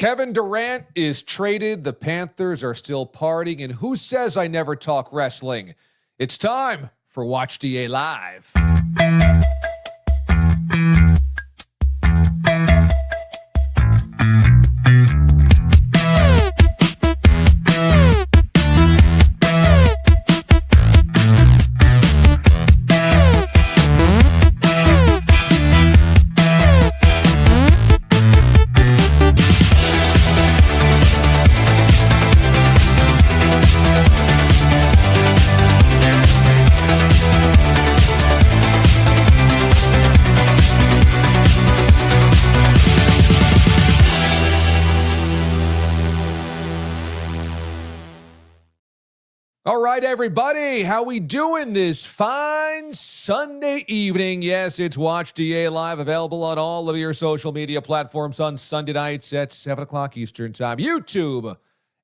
Kevin Durant is traded. The Panthers are still partying. And who says I never talk wrestling? It's time for Watch D.A. Live. All right, everybody, how we doing this fine Sunday evening? Yes, it's Watch D.A. Live, available on all of your social media platforms on Sunday nights at 7 o'clock Eastern Time. YouTube,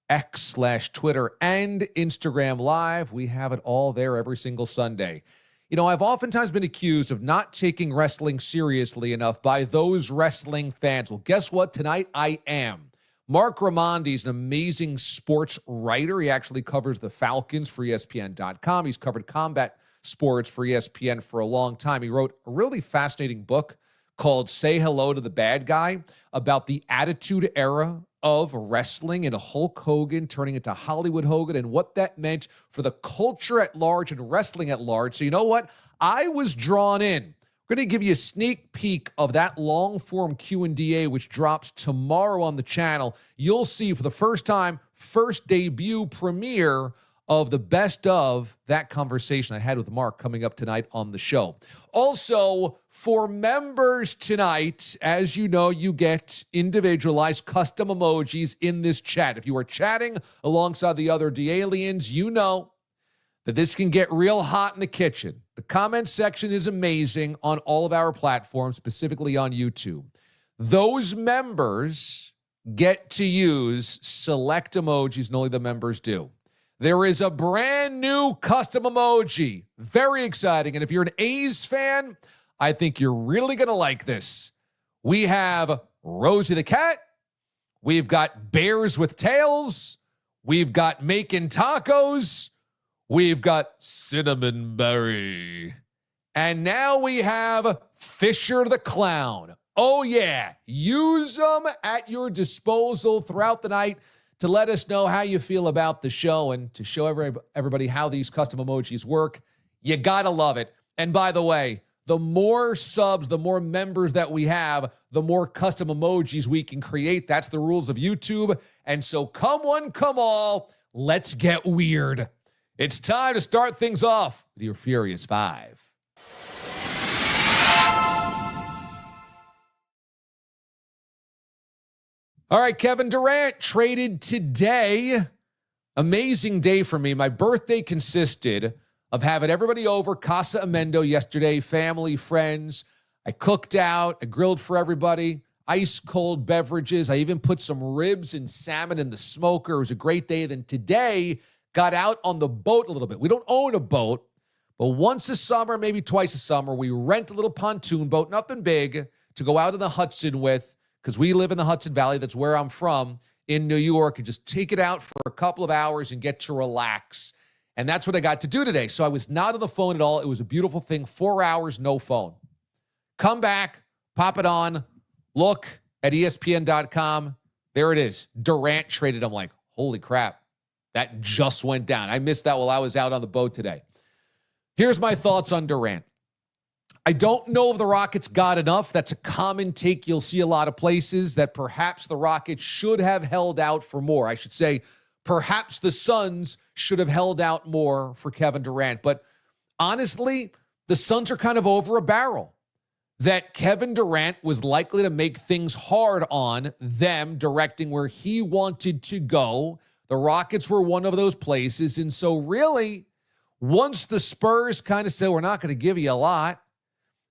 X/Twitter, and Instagram Live. We have it all there every single Sunday. You know, I've oftentimes been accused of not taking wrestling seriously enough by those wrestling fans. Well, guess what? Tonight I am. Marc Raimondi is an amazing sports writer. He actually covers the Falcons for ESPN.com. He's covered combat sports for ESPN for a long time. He wrote a really fascinating book called Say Hello to the Bad Guy about the Attitude Era of wrestling and Hulk Hogan turning into Hollywood Hogan and what that meant for the culture at large and wrestling at large. So you know what? I was drawn in. We're going to give you a sneak peek of that long-form Q&A, which drops tomorrow on the channel. You'll see for the first time, first debut premiere of the best of that conversation I had with Marc coming up tonight on the show. Also, for members tonight, as you know, you get individualized custom emojis in this chat. If you are chatting alongside the other D-aliens, you know that this can get real hot in the kitchen. The comment section is amazing on all of our platforms, specifically on YouTube. Those members get to use select emojis, and only the members do. There is a brand new custom emoji. Very exciting. And if you're an A's fan, I think you're really going to like this. We have Rosie the cat. We've got bears with tails. We've got making tacos. We've got Cinnamon Berry. And now we have Fisher the Clown. Oh, yeah. Use them at your disposal throughout the night to let us know how you feel about the show and to show everybody how these custom emojis work. You got to love it. And by the way, the more subs, the more members that we have, the more custom emojis we can create. That's the rules of YouTube. And so come one, come all. Let's get weird. It's time to start things off with your Furious Five. All right, Kevin Durant traded today. Amazing day for me. My birthday consisted of having everybody over, Casa Amendo yesterday, family, friends. I cooked out, I grilled for everybody, ice cold beverages. I even put some ribs and salmon in the smoker. It was a great day. Then today, got out on the boat a little bit. We don't own a boat, but once a summer, maybe twice a summer, we rent a little pontoon boat, nothing big, to go out in the Hudson with, because we live in the Hudson Valley. That's where I'm from in New York, and just take it out for a couple of hours and get to relax. And that's what I got to do today. So I was not on the phone at all. It was a beautiful thing. 4 hours, no phone. Come back, pop it on, look at ESPN.com. There it is. Durant traded. I'm like, holy crap. That just went down. I missed that while I was out on the boat today. Here's my thoughts on Durant. I don't know if the Rockets got enough. That's a common take you'll see a lot of places, that perhaps the Rockets should have held out for more. I should say perhaps the Suns should have held out more for Kevin Durant. But honestly, the Suns are kind of over a barrel. That Kevin Durant was likely to make things hard on them directing where he wanted to go. The Rockets were one of those places. And so really, once the Spurs kind of said, we're not going to give you a lot,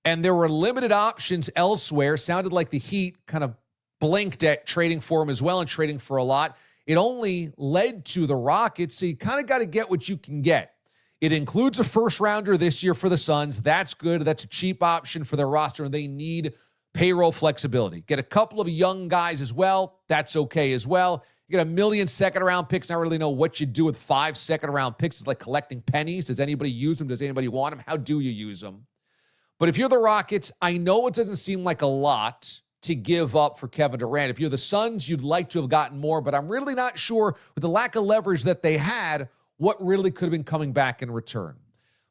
and there were limited options elsewhere, sounded like the Heat kind of blinked at trading for him as well and trading for a lot. It only led to the Rockets. So you kind of got to get what you can get. It includes a first rounder this year for the Suns. That's good. That's a cheap option for their roster, and they need payroll flexibility. Get a couple of young guys as well. That's okay as well. You get 1 million second-round picks. Not really know what you do with 5 second-round picks. It's like collecting pennies. Does anybody use them? Does anybody want them? How do you use them? But if you're the Rockets, I know it doesn't seem like a lot to give up for Kevin Durant. If you're the Suns, you'd like to have gotten more, but I'm really not sure with the lack of leverage that they had, what really could have been coming back in return.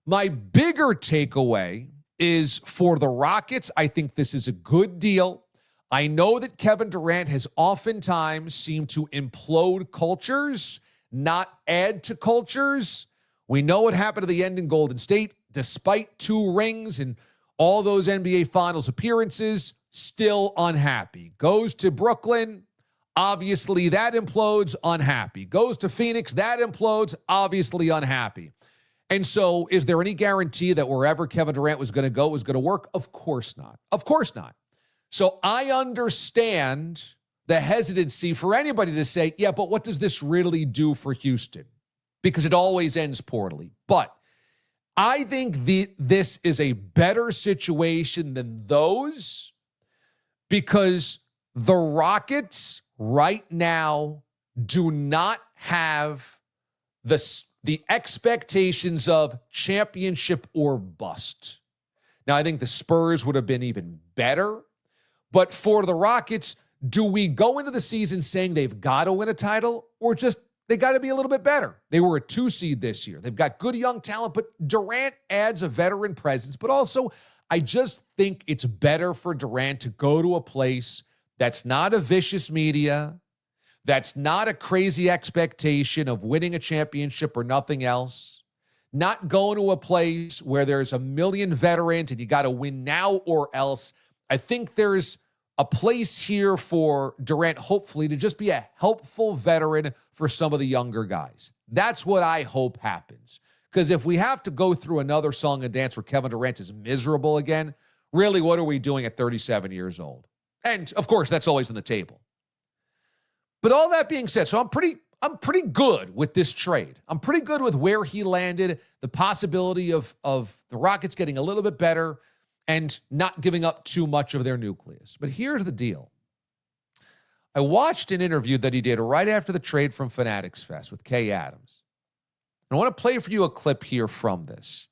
My bigger takeaway is for the Rockets, I think this is a good deal. I know that Kevin Durant has oftentimes seemed to implode cultures, not add to cultures. We know what happened at the end in Golden State. Despite 2 rings and all those NBA Finals appearances, still unhappy. Goes to Brooklyn, obviously that implodes, unhappy. Goes to Phoenix, that implodes, obviously unhappy. And so is there any guarantee that wherever Kevin Durant was going to go was going to work? Of course not. Of course not. So I understand the hesitancy for anybody to say, yeah, but what does this really do for Houston? Because it always ends poorly. But I think this is a better situation than those because the Rockets right now do not have the expectations of championship or bust. Now, I think the Spurs would have been even better. But for the Rockets, do we go into the season saying they've got to win a title or just they got to be a little bit better? They were a 2 seed this year. They've got good young talent, but Durant adds a veteran presence. But also, I just think it's better for Durant to go to a place that's not a vicious media, that's not a crazy expectation of winning a championship or nothing else, not going to a place where there's 1 million veterans and you got to win now or else. I think there's a place here for Durant, hopefully, to just be a helpful veteran for some of the younger guys. That's what I hope happens. Because if we have to go through another song and dance where Kevin Durant is miserable again, really, what are we doing at 37 years old? And, of course, that's always on the table. But all that being said, so I'm pretty good with this trade. I'm pretty good with where he landed, the possibility of the Rockets getting a little bit better and not giving up too much of their nucleus. But here's the deal. I watched an interview that he did right after the trade from Fanatics Fest with Kay Adams. And I want to play for you a clip here from this.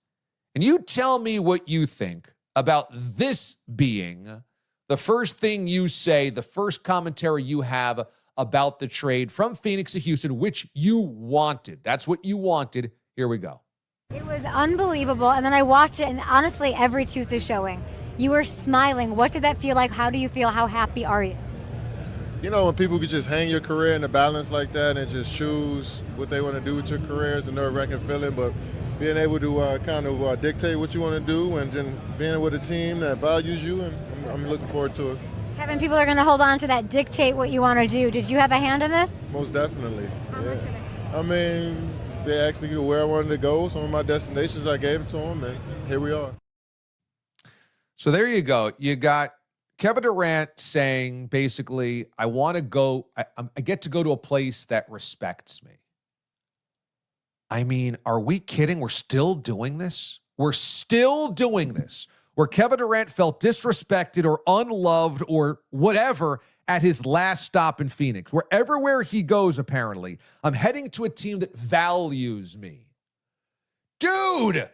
And you tell me what you think about this being the first thing you say, the first commentary you have about the trade from Phoenix to Houston, which you wanted. That's what you wanted. Here we go. It was unbelievable. And then I watched it, and honestly, every tooth is showing. You were smiling. What did that feel like? How do you feel? How happy are you? You know, when people could just hang your career in the balance like that and just choose what they want to do with your career is a nerve-wracking feeling, but being able to kind of dictate what you want to do and then being with a team that values you, and I'm looking forward to it. Kevin, people are going to hold on to that dictate what you want to do. Did you have a hand in this? Most definitely. How much of it? I mean, they asked me where I wanted to go. Some of my destinations, I gave it to them, and here we are. So there you go. You got Kevin Durant saying, basically, I want to go, I get to go to a place that respects me. I mean, are we kidding? We're still doing this? We're still doing this. Where Kevin Durant felt disrespected or unloved or whatever at his last stop in Phoenix. Where he goes, apparently, I'm heading to a team that values me. Dude,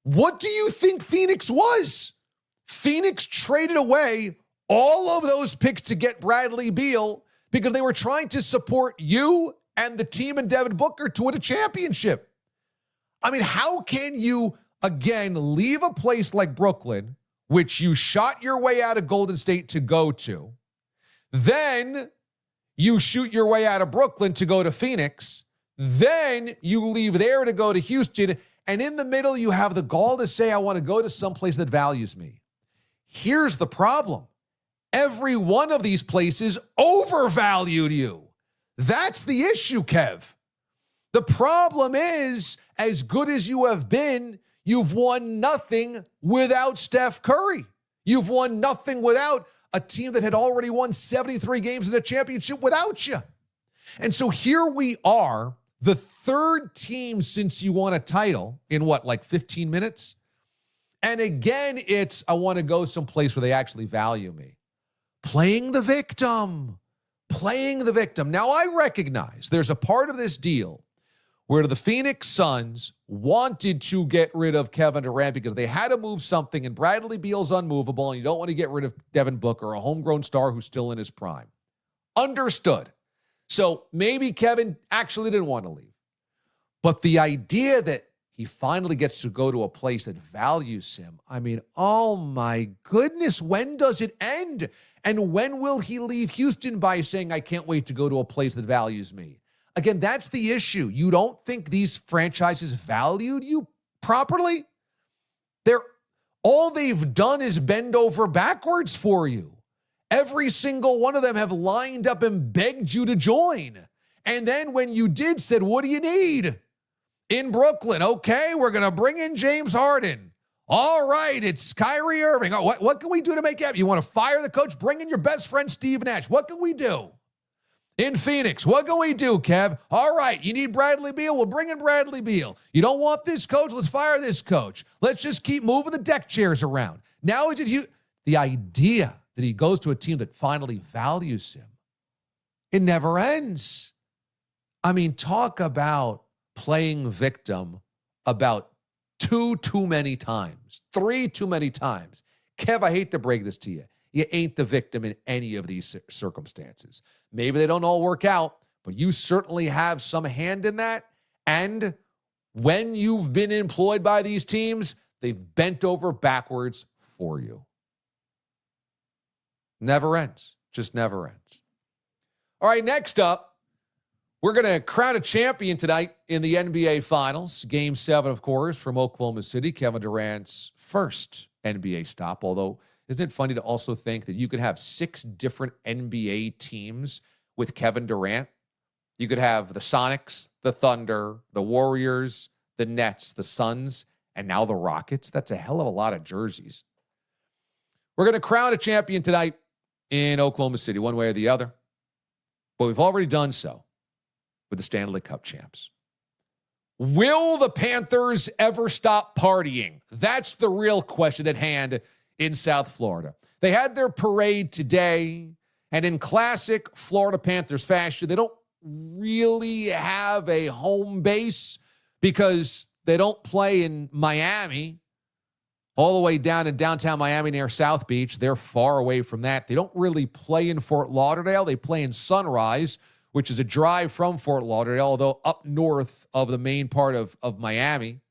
what do you think Phoenix was? Phoenix traded away all of those picks to get Bradley Beal because they were trying to support you and the team and Devin Booker to win a championship. I mean, how can you, again, leave a place like Brooklyn, which you shot your way out of Golden State to go to, then you shoot your way out of Brooklyn to go to Phoenix, then you leave there to go to Houston, and in the middle you have the gall to say, I want to go to someplace that values me. Here's the problem. Every one of these places overvalued you. That's the issue, Kev. The problem is, as good as you have been, you've won nothing without Steph Curry. You've won nothing without a team that had already won 73 games in a championship without you. And so here we are, the third team since you won a title in what, like 15 minutes? And again, it's, I want to go someplace where they actually value me. Playing the victim. Now, I recognize there's a part of this deal where the Phoenix Suns wanted to get rid of Kevin Durant because they had to move something, and Bradley Beal's unmovable, and you don't want to get rid of Devin Booker, a homegrown star who's still in his prime. Understood. So maybe Kevin actually didn't want to leave. But the idea that he finally gets to go to a place that values him, I mean, oh my goodness, when does it end? And when will he leave Houston by saying, I can't wait to go to a place that values me? Again, that's the issue. You don't think these franchises valued you properly? All they've done is bend over backwards for you. Every single one of them have lined up and begged you to join. And then when you did, said, what do you need? In Brooklyn, okay, we're going to bring in James Harden. All right, it's Kyrie Irving. Oh, what can we do to make it happen? You want to fire the coach? Bring in your best friend, Steve Nash. What can we do? In Phoenix, what can we do, Kev? All right, you need Bradley Beal? We'll bring in Bradley Beal. You don't want this coach? Let's fire this coach. Let's just keep moving the deck chairs around. Now is it the idea that he goes to a team that finally values him, it never ends. I mean, talk about playing victim about 2 too many times, 3 too many times. Kev, I hate to break this to you. You ain't the victim in any of these circumstances. Maybe they don't all work out, but you certainly have some hand in that. And when you've been employed by these teams, they've bent over backwards for you. Never ends. Just never ends. All right, next up, we're going to crown a champion tonight in the NBA Finals. Game 7, of course, from Oklahoma City, Kevin Durant's first NBA stop. Although, isn't it funny to also think that you could have 6 different NBA teams with Kevin Durant? You could have the Sonics, the Thunder, the Warriors, the Nets, the Suns, and now the Rockets. That's a hell of a lot of jerseys. We're going to crown a champion tonight in Oklahoma City, one way or the other. But we've already done so with the Stanley Cup champs. Will the Panthers ever stop partying? That's the real question at hand in South Florida. They had their parade today, and in classic Florida Panthers fashion, they don't really have a home base because they don't play in Miami, all the way down in downtown Miami near South Beach. They're far away from that. They don't really play in Fort Lauderdale. They play in Sunrise, which is a drive from Fort Lauderdale, although up north of the main part of Miami.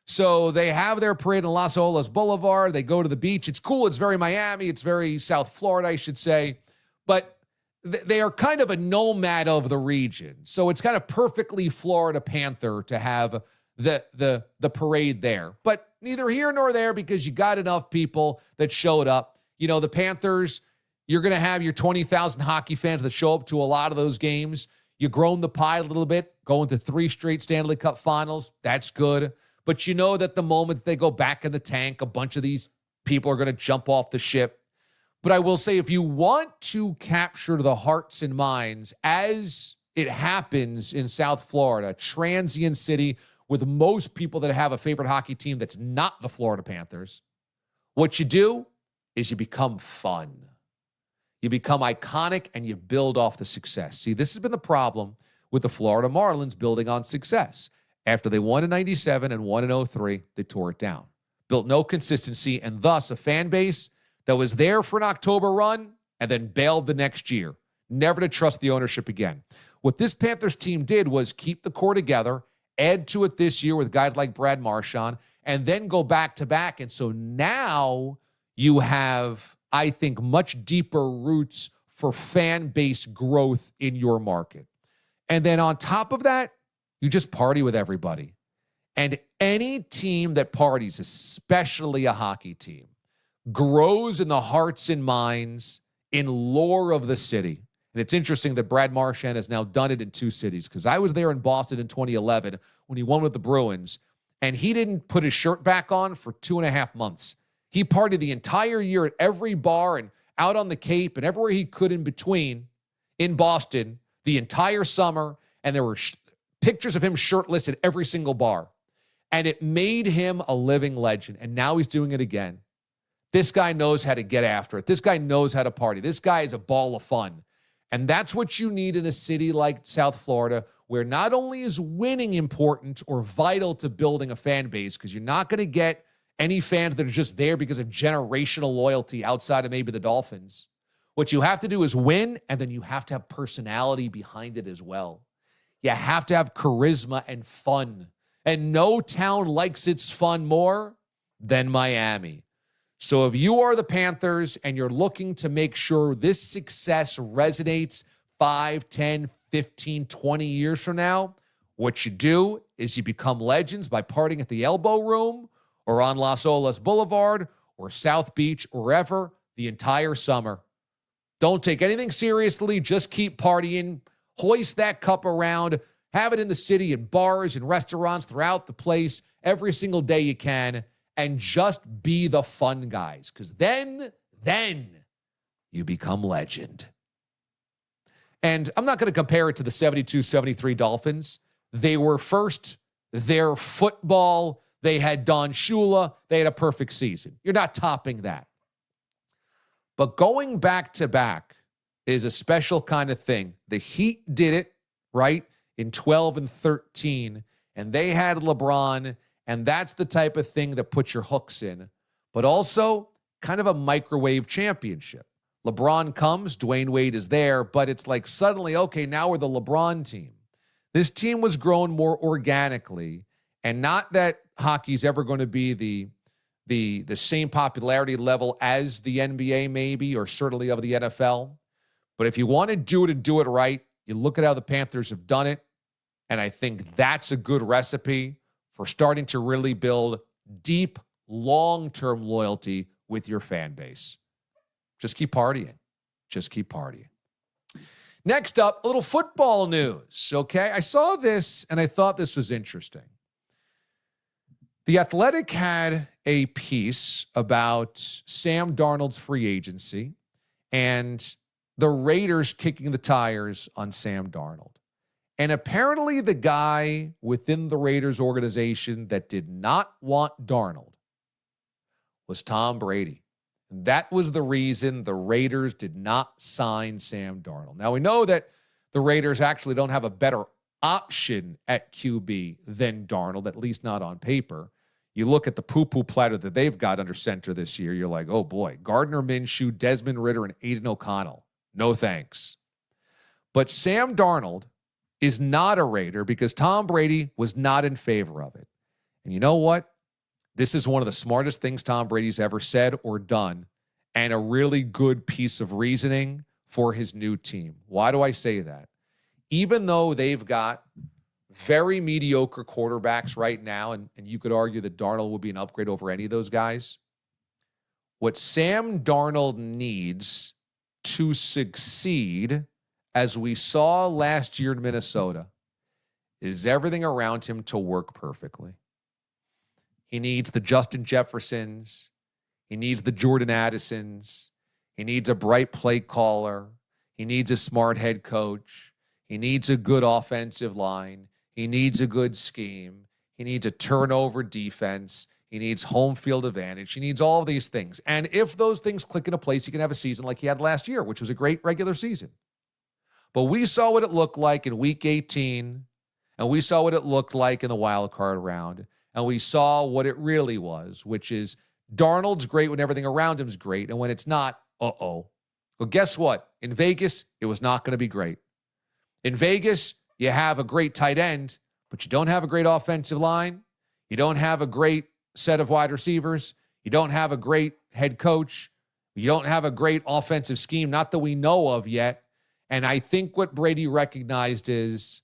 So they have their parade in Las Olas Boulevard. They go to the beach. It's cool. It's very Miami. It's very South Florida, I should say. But they are kind of a nomad of the region. So it's kind of perfectly Florida Panther to have the parade there. But neither here nor there, because you got enough people that showed up. You know, the Panthers, you're going to have your 20,000 hockey fans that show up to a lot of those games. You grown the pie a little bit, going to 3 straight Stanley Cup finals. That's good. But you know that the moment they go back in the tank, a bunch of these people are going to jump off the ship. But I will say, if you want to capture the hearts and minds, as it happens in South Florida, transient city with most people that have a favorite hockey team that's not the Florida Panthers, what you do is you become fun. You become iconic and you build off the success. See, this has been the problem with the Florida Marlins building on success. After they won in 97 and won in 03, they tore it down. Built no consistency, and thus a fan base that was there for an October run and then bailed the next year. Never to trust the ownership again. What this Panthers team did was keep the core together, add to it this year with guys like Brad Marshian, and then go back-to-back. And so now you have, I think, much deeper roots for fan base growth in your market. And then on top of that, you just party with everybody. And any team that parties, especially a hockey team, grows in the hearts and minds, in lore of the city. And it's interesting that Brad Marshian has now done it in 2 cities, because I was there in Boston in 2011 when he won with the Bruins, and he didn't put his shirt back on for 2.5 months. He partied the entire year at every bar and out on the Cape and everywhere he could in between in Boston the entire summer, and there were pictures of him shirtless at every single bar. And it made him a living legend. And now he's doing it again. This guy knows how to get after it. This guy knows how to party. This guy is a ball of fun. And that's what you need in a city like South Florida, where not only is winning important or vital to building a fan base, because you're not going to get any fans that are just there because of generational loyalty outside of maybe the Dolphins. What you have to do is win, and then you have to have personality behind it as well. You have to have charisma and fun. And no town likes its fun more than Miami. So if you are the Panthers and you're looking to make sure this success resonates 5, 10, 15, 20 years from now, what you do is you become legends by partying at the Elbow Room or on Las Olas Boulevard or South Beach or wherever the entire summer. Don't take anything seriously. Just keep partying. Hoist that cup around. Have it in the city in bars and restaurants throughout the place every single day you can. And just be the fun guys. Because then you become legend. And I'm not going to compare it to the 72-73 Dolphins. They were first. Their football, they had Don Shula. They had a perfect season. You're not topping that. But going back to back is a special kind of thing. The Heat did it, right, in 12 and 13, and they had LeBron, and that's the type of thing that puts your hooks in. But also kind of a microwave championship. LeBron comes, Dwayne Wade is there, but it's like suddenly, okay, now we're the LeBron team. This team was grown more organically, and not that hockey's ever going to be the same popularity level as the NBA maybe, or certainly of the NFL. But if you want to do it and do it right, you look at how the Panthers have done it, and I think that's a good recipe for starting to really build deep, long-term loyalty with your fan base. Just keep partying. Just keep partying. Next up, a little football news, okay? I saw this, and I thought this was interesting. The Athletic had a piece about Sam Darnold's free agency and the Raiders kicking the tires on Sam Darnold. And apparently the guy within the Raiders organization that did not want Darnold was Tom Brady. And that was the reason the Raiders did not sign Sam Darnold. Now we know that the Raiders actually don't have a better option at QB than Darnold, at least not on paper. You look at the poo-poo platter that they've got under center this year, you're like, oh boy, Gardner Minshew, Desmond Ridder, and Aiden O'Connell. No thanks. But Sam Darnold is not a Raider because Tom Brady was not in favor of it. And you know what? This is one of the smartest things Tom Brady's ever said or done, and a really good piece of reasoning for his new team. Why do I say that? Even though they've got very mediocre quarterbacks right now, and you could argue that Darnold would be an upgrade over any of those guys, what Sam Darnold needs to succeed, as we saw last year in Minnesota, is everything around him to work perfectly. He needs the Justin Jeffersons. He needs the Jordan Addisons. He needs a bright play caller. He needs a smart head coach. He needs a good offensive line. He needs a good scheme. He needs a turnover defense. He needs home field advantage. He needs all of these things. And if those things click into place, he can have a season like he had last year, which was a great regular season. But we saw what it looked like in Week 18, and we saw what it looked like in the wild card round, and we saw what it really was, which is Darnold's great when everything around him's great, and when it's not, uh-oh. Well, guess what? In Vegas, it was not going to be great. In Vegas, you have a great tight end, but you don't have a great offensive line. You don't have a great set of wide receivers. You don't have a great head coach. You don't have a great offensive scheme, not that we know of yet. And I think what Brady recognized is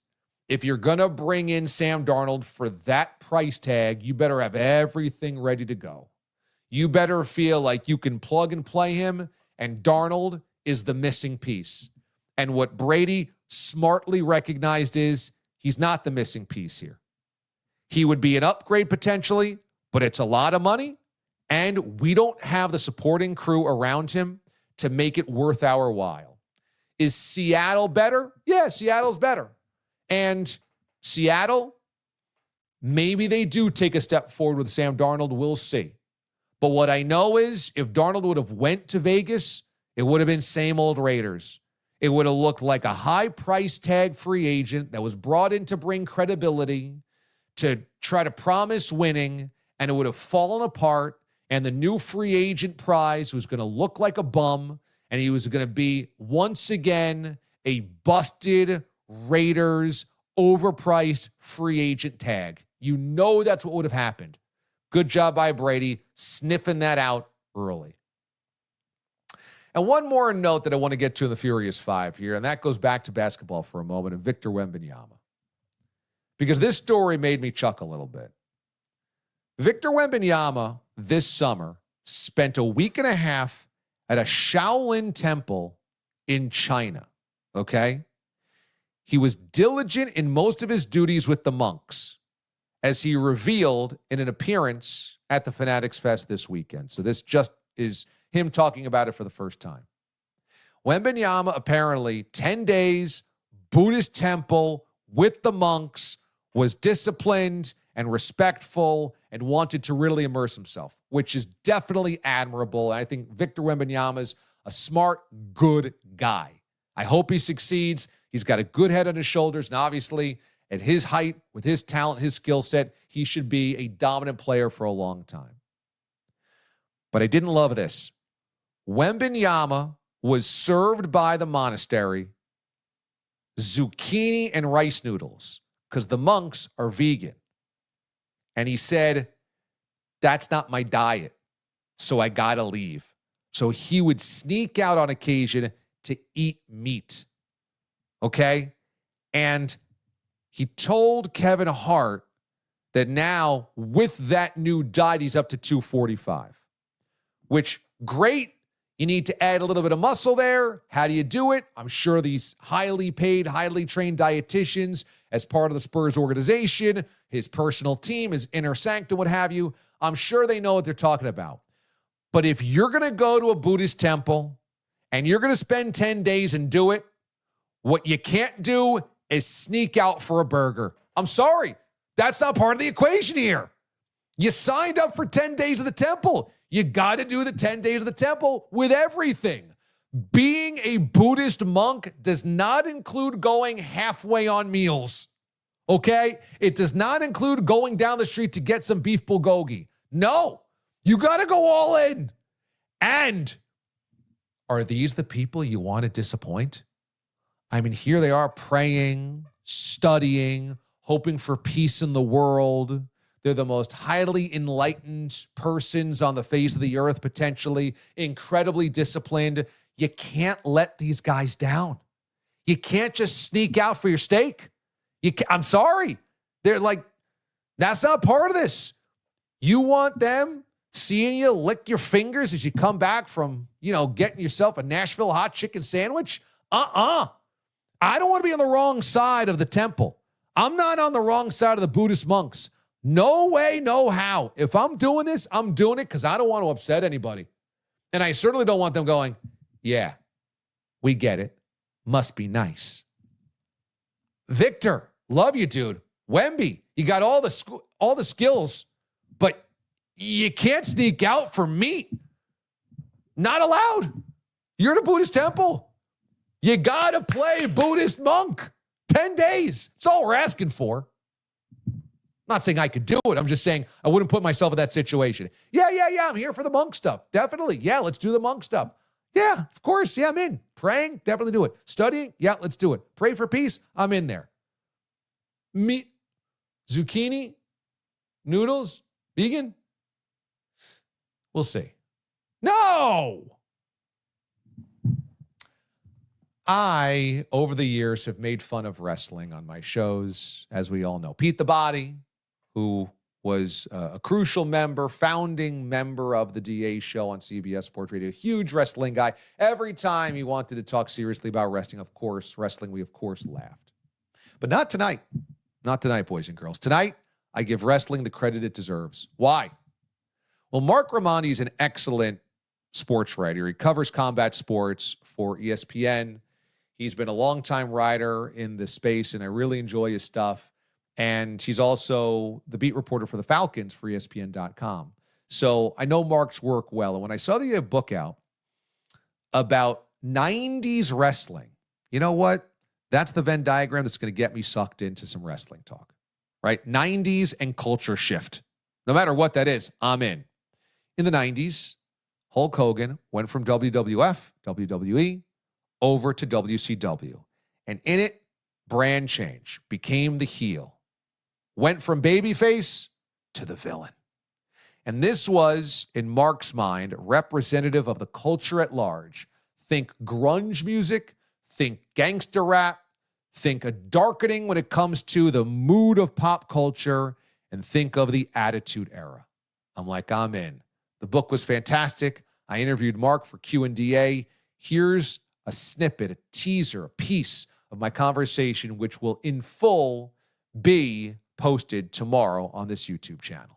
if you're going to bring in Sam Darnold for that price tag, you better have everything ready to go. You better feel like you can plug and play him, and Darnold is the missing piece. And what Brady smartly recognized is he's not the missing piece here. He would be an upgrade potentially, but it's a lot of money, and we don't have the supporting crew around him to make it worth our while. Is Seattle better? Yeah, Seattle's better. And Seattle, Maybe they do take a step forward with Sam Darnold. We'll see. But what I know is if Darnold would have went to Vegas, it would have been same old Raiders. It would have looked like a high price tag free agent that was brought in to bring credibility, to try to promise winning, and it would have fallen apart, and the new free agent prize was going to look like a bum, and he was going to be, once again, a busted Raiders overpriced free agent tag. You know that's what would have happened. Good job by Brady sniffing that out early. And one more note that I want to get to in the Furious Five here, and that goes back to basketball for a moment, and Victor Wembanyama. Because this story made me chuckle a little bit. Victor Wembanyama this summer spent a week and a half at a Shaolin temple in China, okay? He was diligent in most of his duties with the monks, as he revealed in an appearance at the Fanatics Fest this weekend. So this just is him talking about it for the first time. Wembanyama apparently 10 days, Buddhist temple with the monks, was disciplined and respectful and wanted to really immerse himself, which is definitely admirable. And I think Victor Wembanyama's a smart, good guy. I hope he succeeds. He's got a good head on his shoulders, and obviously at his height, with his talent, his skill set, he should be a dominant player for a long time. But I didn't love this. Wembanyama was served by the monastery zucchini and rice noodles because the monks are vegan. And he said, that's not my diet, so I gotta leave. So he would sneak out on occasion to eat meat. Okay? And he told Kevin Hart that now with that new diet, he's up to 245, which great. You need to add a little bit of muscle there. How do you do it? I'm sure these highly paid, highly trained dietitians as part of the Spurs organization, his personal team, his inner sanctum, what have you, I'm sure they know what they're talking about. But if you're going to go to a Buddhist temple and you're going to spend 10 days and do it, what you can't do is sneak out for a burger. I'm sorry. That's not part of the equation here. You signed up for 10 days of the temple. You got to do the 10 days of the temple with everything. Being a Buddhist monk does not include going halfway on meals. Okay? It does not include going down the street to get some beef bulgogi. No. You got to go all in. And are these the people you want to disappoint? I mean, here they are praying, studying, hoping for peace in the world. They're the most highly enlightened persons on the face of the earth, potentially, incredibly disciplined. You can't let these guys down. You can't just sneak out for your steak. I'm sorry. They're like, that's not part of this. You want them seeing you lick your fingers as you come back from, getting yourself a Nashville hot chicken sandwich? I don't want to be on the wrong side of the temple. I'm not on the wrong side of the Buddhist monks. No way, no how. If I'm doing this, I'm doing it because I don't want to upset anybody. And I certainly don't want them going, yeah, we get it. Must be nice. Victor, love you, dude. Wemby, you got all the skills, but you can't sneak out for meat. Not allowed. You're in a Buddhist temple. You got to play Buddhist monk. 10 days. It's all we're asking for. I'm not saying I could do it. I'm just saying I wouldn't put myself in that situation. Yeah. I'm here for the monk stuff. Definitely. Yeah, let's do the monk stuff. Yeah, of course. Yeah, I'm in. Praying, definitely do it. Studying, yeah, let's do it. Pray for peace, I'm in there. Meat, zucchini, noodles, vegan? We'll see. No! I, over the years, have made fun of wrestling on my shows, as we all know. Pete the Body, who was a crucial member, founding member of the D.A. show on CBS Sports Radio, huge wrestling guy. Every time he wanted to talk seriously about wrestling, we of course laughed. But not tonight. Not tonight, boys and girls. Tonight, I give wrestling the credit it deserves. Why? Well, Marc Raimondi is an excellent sports writer. He covers combat sports for ESPN. He's been a longtime writer in the space, and I really enjoy his stuff. And he's also the beat reporter for the Falcons for ESPN.com. So I know Marc's work well. And when I saw that you have a book out about 90s wrestling, you know what? That's the Venn diagram that's going to get me sucked into some wrestling talk, right? 90s and culture shift. No matter what that is, I'm in. In the 90s, Hulk Hogan went from WWF, WWE, over to WCW. And in it, brand change, became the heel. Went from babyface to the villain. And this was, in Marc's mind, representative of the culture at large. Think grunge music, think gangster rap, think a darkening when it comes to the mood of pop culture, and think of the Attitude Era. I'm like, I'm in. The book was fantastic. I interviewed Marc for Q&DA. Here's a snippet, a teaser, a piece of my conversation, which will in full be posted tomorrow on this YouTube channel.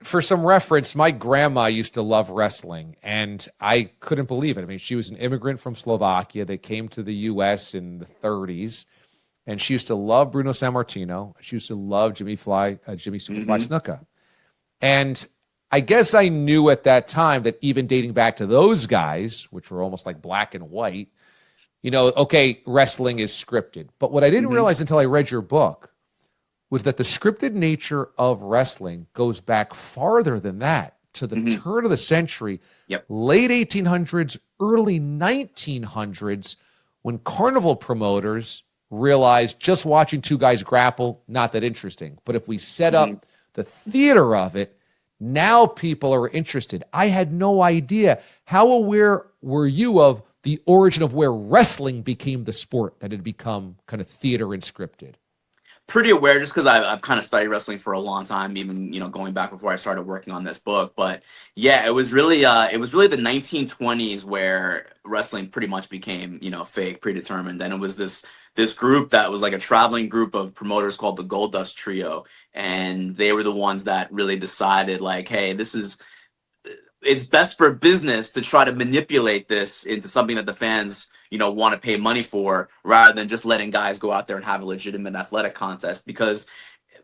For some reference, my grandma used to love wrestling, and I couldn't believe it. I mean, she was an immigrant from Slovakia that came to the U.S. in the 30s, and she used to love Bruno Sammartino. She used to love Jimmy Superfly Snuka. And I guess I knew at that time that even dating back to those guys, which were almost like black and white, you know, okay, wrestling is scripted. But what I didn't realize until I read your book was that the scripted nature of wrestling goes back farther than that, to the turn of the century, late 1800s, early 1900s, when carnival promoters realized just watching two guys grapple, not that interesting. But if we set up the theater of it, now people are interested. I had no idea. How aware were you of the origin of where wrestling became the sport that had become kind of theater and scripted? Pretty aware, just because I've kind of studied wrestling for a long time, even, you know, going back before I started working on this book. But yeah, it was really the 1920s where wrestling pretty much became, you know, fake, predetermined. And it was this group that was like a traveling group of promoters called the Goldust Trio, and they were the ones that really decided, like, hey, it's best for business to try to manipulate this into something that the fans, you know, want to pay money for, rather than just letting guys go out there and have a legitimate athletic contest. Because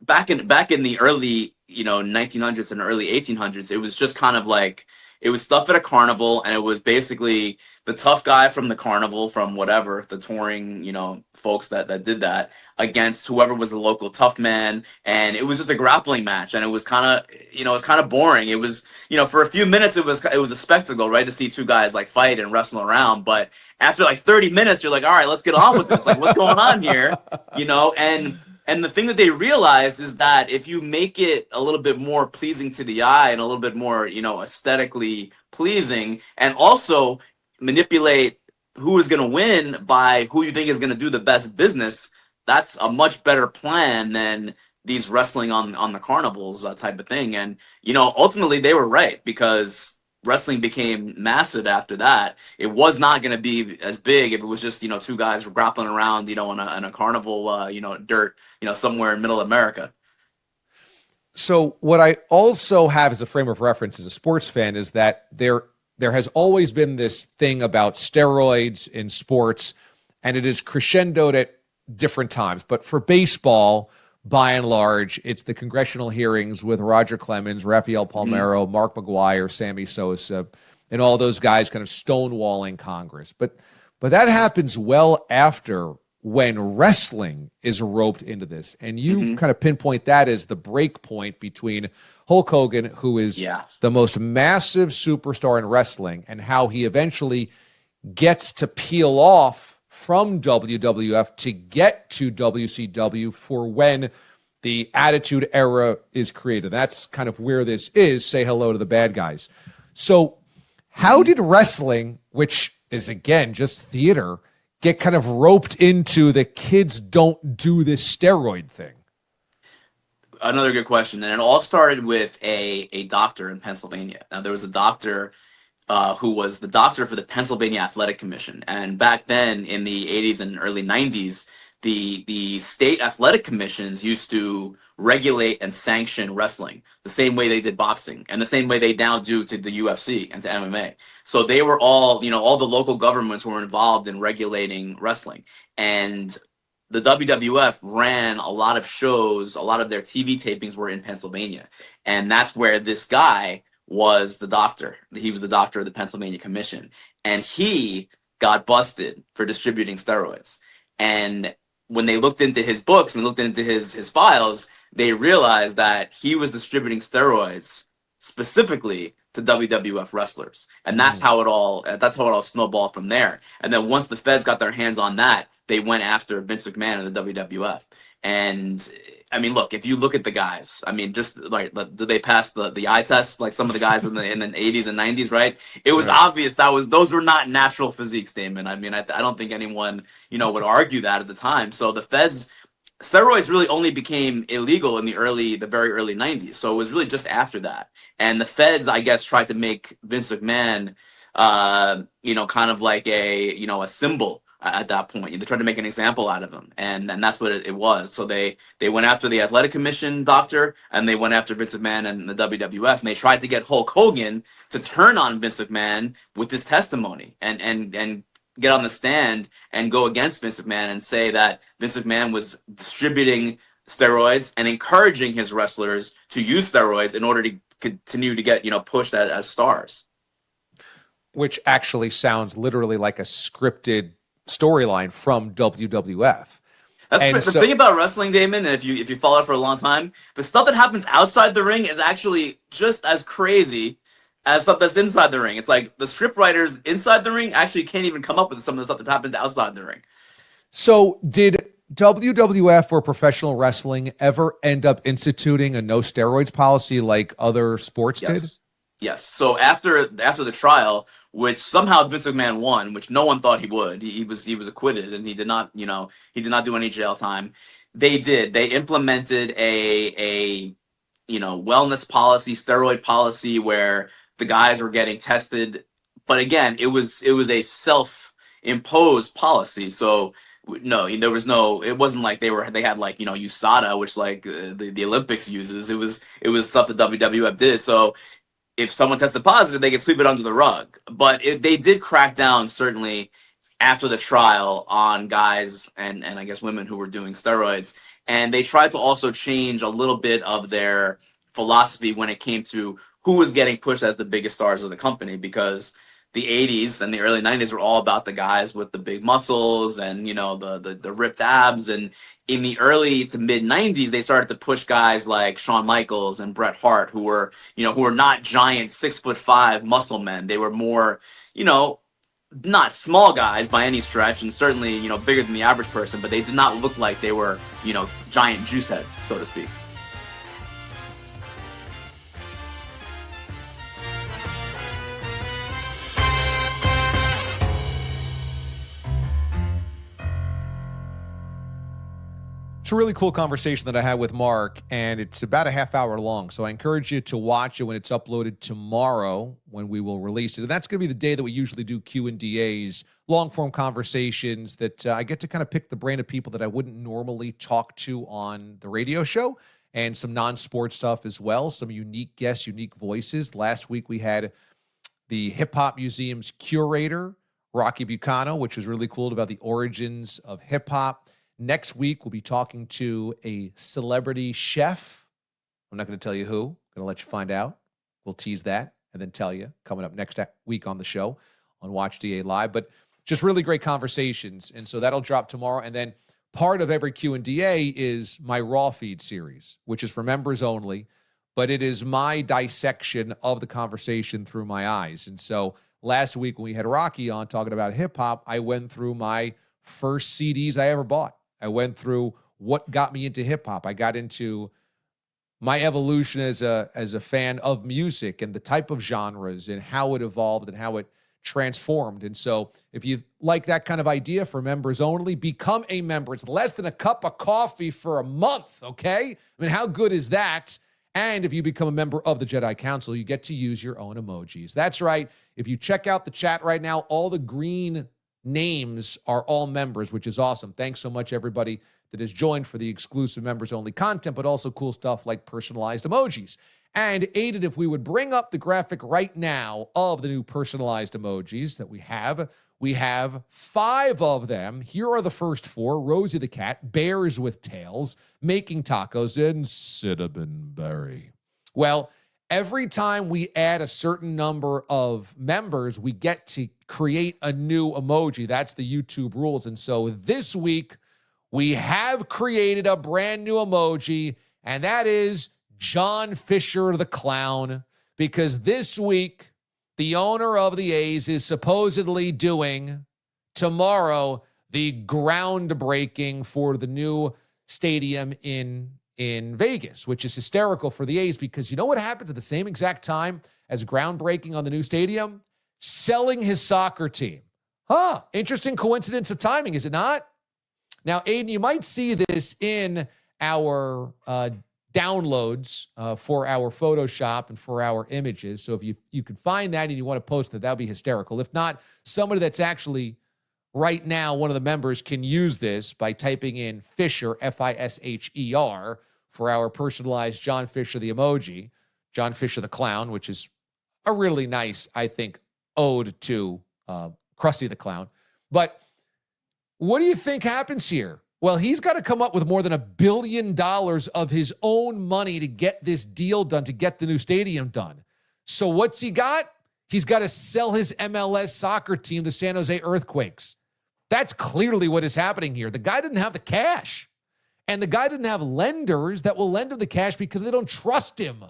back in the early, you know, 1900s and early 1800s, it was just kind of like, it was stuff at a carnival, and it was basically the tough guy from the carnival, from whatever, the touring, you know, folks that did that, against whoever was the local tough man. And it was just a grappling match, and it was kind of, you know, it was kind of boring. It was, you know, for a few minutes it was a spectacle, right, to see two guys like fight and wrestle around. But after like 30 minutes, you're like, all right, let's get on with this. Like, what's going on here? You know, and the thing that they realized is that if you make it a little bit more pleasing to the eye and a little bit more, you know, aesthetically pleasing, and also manipulate who is going to win by who you think is going to do the best business, that's a much better plan than these wrestling on the carnivals type of thing. And, you know, ultimately they were right, because wrestling became massive after that. It was not going to be as big if it was just, you know, two guys grappling around, you know, in a carnival, you know, dirt, you know, somewhere in middle America. So what I also have as a frame of reference as a sports fan is that there has always been this thing about steroids in sports, and it is crescendoed at different times. But for baseball, by and large, it's the congressional hearings with Roger Clemens, Rafael Palmeiro, Mark McGuire, Sammy Sosa, and all those guys kind of stonewalling Congress. But that happens well after, when wrestling is roped into this. And you kind of pinpoint that as the break point between Hulk Hogan, who is the most massive superstar in wrestling, and how he eventually gets to peel off from WWF to get to WCW for when the Attitude Era is created. That's kind of where this is. Say hello to the bad guys. So how did wrestling, which is, again, just theater, get kind of roped into the kids don't do this steroid thing? Another good question. And it all started with a doctor in Pennsylvania. Now, there was a doctor who was the doctor for the Pennsylvania Athletic Commission. And back then in the 80s and early 90s, the state athletic commissions used to regulate and sanction wrestling the same way they did boxing and the same way they now do to the UFC and to MMA. So they were all the local governments were involved in regulating wrestling. And the WWF ran a lot of shows, a lot of their TV tapings were in Pennsylvania. And that's where this guy was the doctor. He was the doctor of the Pennsylvania Commission. And he got busted for distributing steroids. And when they looked into his books and looked into his files, they realized that he was distributing steroids specifically to WWF wrestlers. And that's how it all snowballed from there. And then once the feds got their hands on that, they went after Vince McMahon and the WWF. And I mean, look, if you look at the guys, I mean, just like, did they pass the eye test like some of the guys in the 80s and 90s, right? It was obvious those were not natural physiques, Damon. I mean, I don't think anyone, would argue that at the time. So the feds, steroids really only became illegal in the very early 90s. So it was really just after that. And the feds, I guess, tried to make Vince McMahon, kind of like a symbol at that point. They tried to make an example out of him, and that's what it was. So they went after the Athletic Commission doctor, and they went after Vince McMahon and the WWF, and they tried to get Hulk Hogan to turn on Vince McMahon with this testimony and get on the stand and go against Vince McMahon and say that Vince McMahon was distributing steroids and encouraging his wrestlers to use steroids in order to continue to get pushed as stars. Which actually sounds literally like a scripted storyline from WWF. That's the thing about wrestling, Damon, and if you follow it for a long time, the stuff that happens outside the ring is actually just as crazy as stuff that's inside the ring. It's like the script writers inside the ring actually can't even come up with some of the stuff that happens outside the ring. So did WWF or professional wrestling ever end up instituting a no steroids policy like other sports did? Yes. So after the trial, which somehow Vince McMahon won, which no one thought he would, he was acquitted, and he did not do any jail time. They implemented a wellness policy, steroid policy, where the guys were getting tested. But again, it was a self-imposed policy. So no, there was no. It wasn't like they had like USADA, which like the Olympics uses. It was stuff that WWF did. So if someone tested positive, they could sweep it under the rug. But they did crack down, certainly, after the trial on guys and I guess women who were doing steroids. And they tried to also change a little bit of their philosophy when it came to who was getting pushed as the biggest stars of the company, because the 80s and the early 90s were all about the guys with the big muscles and, the ripped abs. And in the early to mid 90s, they started to push guys like Shawn Michaels and Bret Hart, who were not giant 6'5" muscle men. They were more, not small guys by any stretch, and certainly, bigger than the average person, but they did not look like they were, giant juice heads, so to speak. It's a really cool conversation that I had with Marc, and it's about a half hour long. So I encourage you to watch it when it's uploaded tomorrow when we will release it. And that's going to be the day that we usually do Q&As, long-form conversations that I get to kind of pick the brain of people that I wouldn't normally talk to on the radio show, and some non-sports stuff as well, some unique guests, unique voices. Last week we had the Hip Hop Museum's curator, Rocky Bucano, which was really cool, about the origins of hip hop. Next week, we'll be talking to a celebrity chef. I'm not going to tell you who. I'm going to let you find out. We'll tease that and then tell you coming up next week on the show on Watch D.A. Live. But just really great conversations. And so that'll drop tomorrow. And then part of every Q&A is my Raw feed series, which is for members only. But it is my dissection of the conversation through my eyes. And so last week when we had Rocky on talking about hip-hop, I went through my first CDs I ever bought. I went through what got me into hip-hop. I got into my evolution as a fan of music and the type of genres and how it evolved and how it transformed. And so if you like that kind of idea for members only, become a member. It's less than a cup of coffee for a month, okay? I mean, how good is that? And if you become a member of the Jedi Council, you get to use your own emojis. That's right. If you check out the chat right now, all the green names are all members, which is awesome. Thanks so much, everybody that has joined for the exclusive members-only content, but also cool stuff like personalized emojis. And Aiden, if we would bring up the graphic right now of the new personalized emojis that we have 5 of them. Here are the first 4. Rosie the cat, bears with tails, making tacos, and cinnamon berry. Well, every time we add a certain number of members, we get to create a new emoji. That's the YouTube rules. And so this week, we have created a brand new emoji, and that is John Fisher the Clown, because this week, the owner of the A's is supposedly doing tomorrow the groundbreaking for the new stadium in Vegas, which is hysterical for the A's because you know what happens at the same exact time as groundbreaking on the new stadium? Selling his soccer team. Interesting coincidence of timing, is it not? Now, Aiden, you might see this in our downloads for our Photoshop and for our images. So if you can find that and you want to post that would be hysterical. If not, somebody that's actually right now, one of the members can use this by typing in Fisher, Fisher, for our personalized John Fisher the emoji, John Fisher the Clown, which is a really nice, I think, ode to Krusty the Clown. But what do you think happens here? Well, he's got to come up with more than $1 billion of his own money to get this deal done, to get the new stadium done. So what's he got? He's got to sell his MLS soccer team, the San Jose Earthquakes. That's clearly what is happening here. The guy didn't have the cash, and the guy didn't have lenders that will lend him the cash because they don't trust him.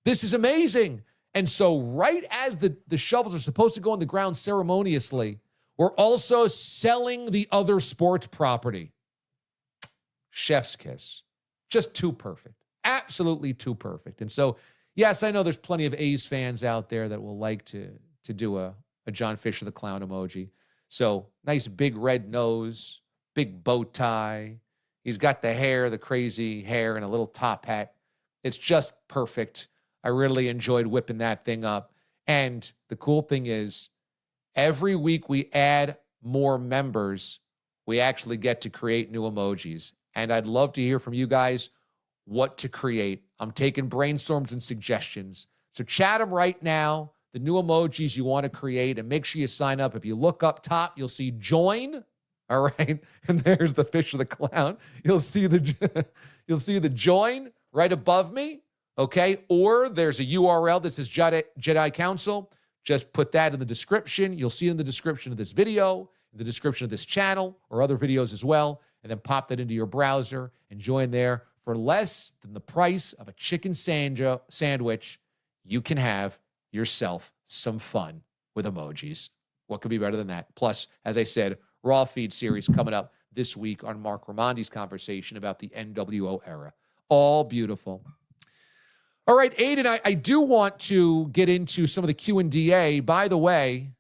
This is amazing. And so right as the shovels are supposed to go on the ground ceremoniously, we're also selling the other sports property. Chef's kiss. Just too perfect. Absolutely too perfect. And so, yes, I know there's plenty of A's fans out there that will like to do a John Fisher the Clown emoji. So, nice big red nose, big bow tie. He's got the hair, the crazy hair, and a little top hat. It's just perfect. I really enjoyed whipping that thing up. And the cool thing is, every week we add more members, we actually get to create new emojis. And I'd love to hear from you guys what to create. I'm taking brainstorms and suggestions. So chat them right now, the new emojis you want to create, and make sure you sign up. If you look up top, you'll see join. All right. And there's the Fish of the Clown. You'll see the join right above me. Okay. Or there's a URL that says Jedi Council. Just put that in the description. You'll see it in the description of this video, in the description of this channel, or other videos as well. And then pop that into your browser and join there. For less than the price of a chicken sandwich, you can have yourself some fun with emojis. What could be better than that? Plus, as I said, Raw Feed series coming up this week on Marc Raimondi's conversation about the NWO era. All beautiful. All right, Aiden, I do want to get into some of the Q&DA. By the way,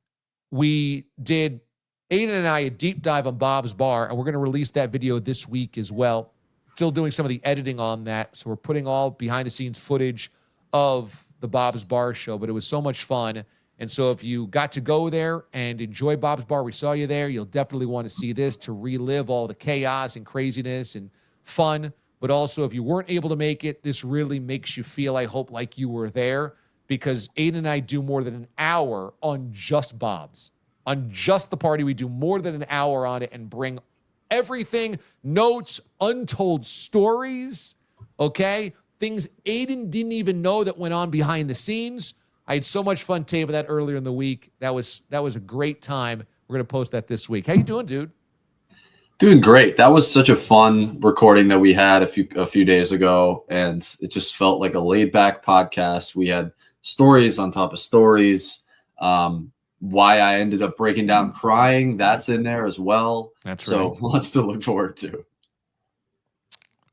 Aiden and I a deep dive on Bob's Bar, and we're going to release that video this week as well. Still doing some of the editing on that, so we're putting all behind-the-scenes footage of the Bob's Bar show, but it was so much fun. And so if you got to go there and enjoy Bob's Bar, we saw you there, you'll definitely want to see this to relive all the chaos and craziness and fun. But also, if you weren't able to make it, this really makes you feel, I hope, like you were there, because Aiden and I do more than an hour on just Bob's. On just the party, we do more than an hour on it and bring everything, notes, untold stories, okay? Things Aiden didn't even know that went on behind the scenes. I had so much fun taping that earlier in the week. That was a great time. We're going to post that this week. How you doing, dude? Doing great. That was such a fun recording that we had a few days ago, and it just felt like a laid-back podcast. We had stories on top of stories. Why I ended up breaking down crying, that's in there as well. That's right. So lots to look forward to.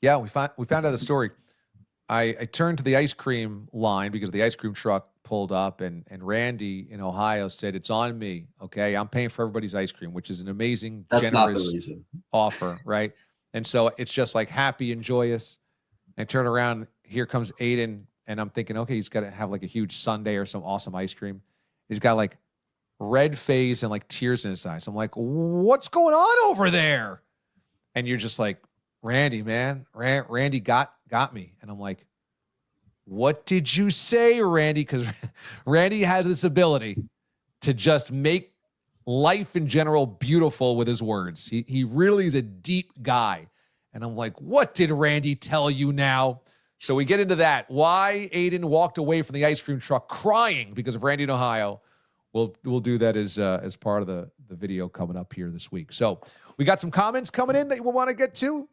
Yeah, we found out the story. I turned to the ice cream line because the ice cream truck pulled up, and Randy in Ohio said, "It's on me, okay? I'm paying for everybody's ice cream," which is an amazing, That's generous not the reason. offer, right? And so it's just like happy and joyous. And turn around, here comes Aiden, and I'm thinking, okay, he's got to have like a huge sundae or some awesome ice cream. He's got like red face and like tears in his eyes. I'm like, what's going on over there? And you're just like, Randy, man, Randy got me. And I'm like, what did you say, Randy? Because Randy has this ability to just make life in general beautiful with his words. He really is a deep guy. And I'm like, what did Randy tell you now? So we get into that. Why Aiden walked away from the ice cream truck crying because of Randy in Ohio. We'll do that as part of the video coming up here this week. So we got some comments coming in that we want to get to.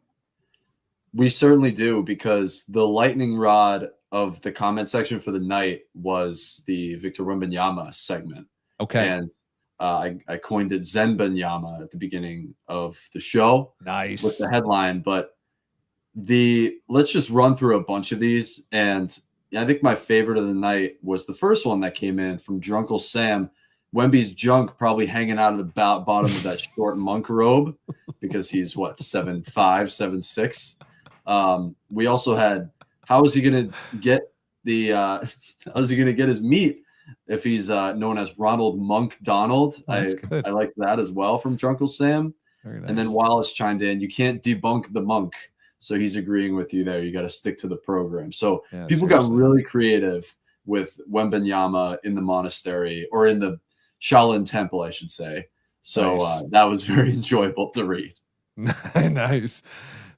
We certainly do, because the lightning rod of the comment section for the night was the Victor Wembanyama segment. Okay. And I coined it Zenbanyama at the beginning of the show. Nice. With the headline. But let's just run through a bunch of these. And I think my favorite of the night was the first one that came in from Drunkle Sam. Wemby's junk probably hanging out of the bottom of that short monk robe because he's 7'5", 7'6". We also had, how is he going to get his meat if he's known as Ronald Monk Donald? I like that as well from Drunkle Sam. Very nice. And then Wallace chimed in, you can't debunk the monk. So he's agreeing with you there. You got to stick to the program. So people got really creative with Wembanyama in the monastery, or in the Shaolin temple, I should say. So that was very enjoyable to read. Nice.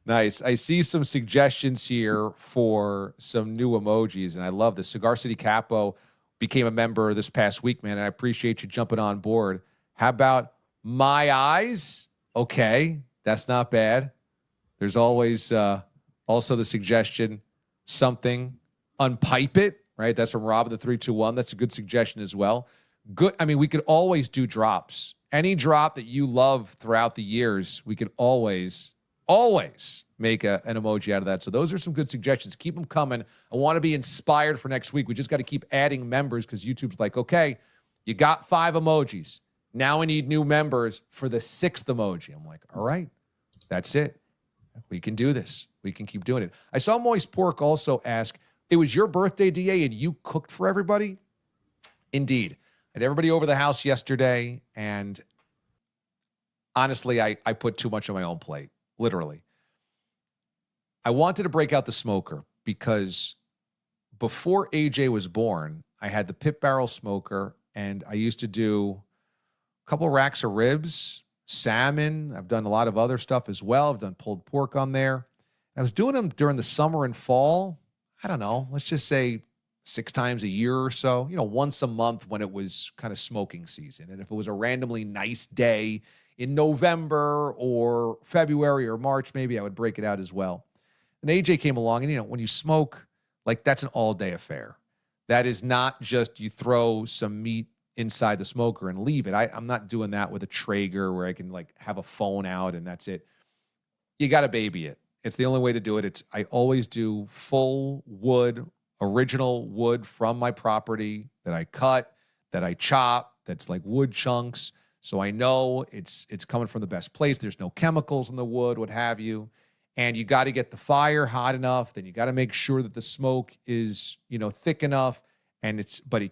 I see some suggestions here for some new emojis, and I love this. Cigar City Capo became a member this past week, man, and I appreciate you jumping on board. How about my eyes? Okay, that's not bad. There's always also the suggestion, something, unpipe it, right? That's from Rob of the 321. That's a good suggestion as well. Good. I mean, we could always do drops. Any drop that you love throughout the years, we could always make an emoji out of that. So those are some good suggestions. Keep them coming. I want to be inspired for next week. We just got to keep adding members because YouTube's like, okay, you got 5 emojis. Now we need new members for the 6th emoji. I'm like, all right, that's it. We can do this. We can keep doing it. I saw Moist Pork also ask, it was your birthday, DA, and you cooked for everybody? Indeed. I had everybody over the house yesterday, and honestly, I put too much on my own plate, literally. I wanted to break out the smoker because before AJ was born, I had the pit barrel smoker, and I used to do a couple of racks of ribs, salmon. I've done a lot of other stuff as well. I've done pulled pork on there. I was doing them during the summer and fall. I don't know. Let's just say 6 times a year or so, once a month when it was kind of smoking season. And if it was a randomly nice day in November or February or March, maybe I would break it out as well. And AJ came along, and, when you smoke, like, that's an all-day affair. That is not just you throw some meat inside the smoker and leave it. I'm not doing that with a Traeger where I can have a phone out and that's it. You got to baby it. It's the only way to do it. I always do full wood, original wood from my property that I cut, that I chop, that's like wood chunks. So I know it's coming from the best place. There's no chemicals in the wood, what have you. And you got to get the fire hot enough. Then you got to make sure that the smoke is, thick enough. But you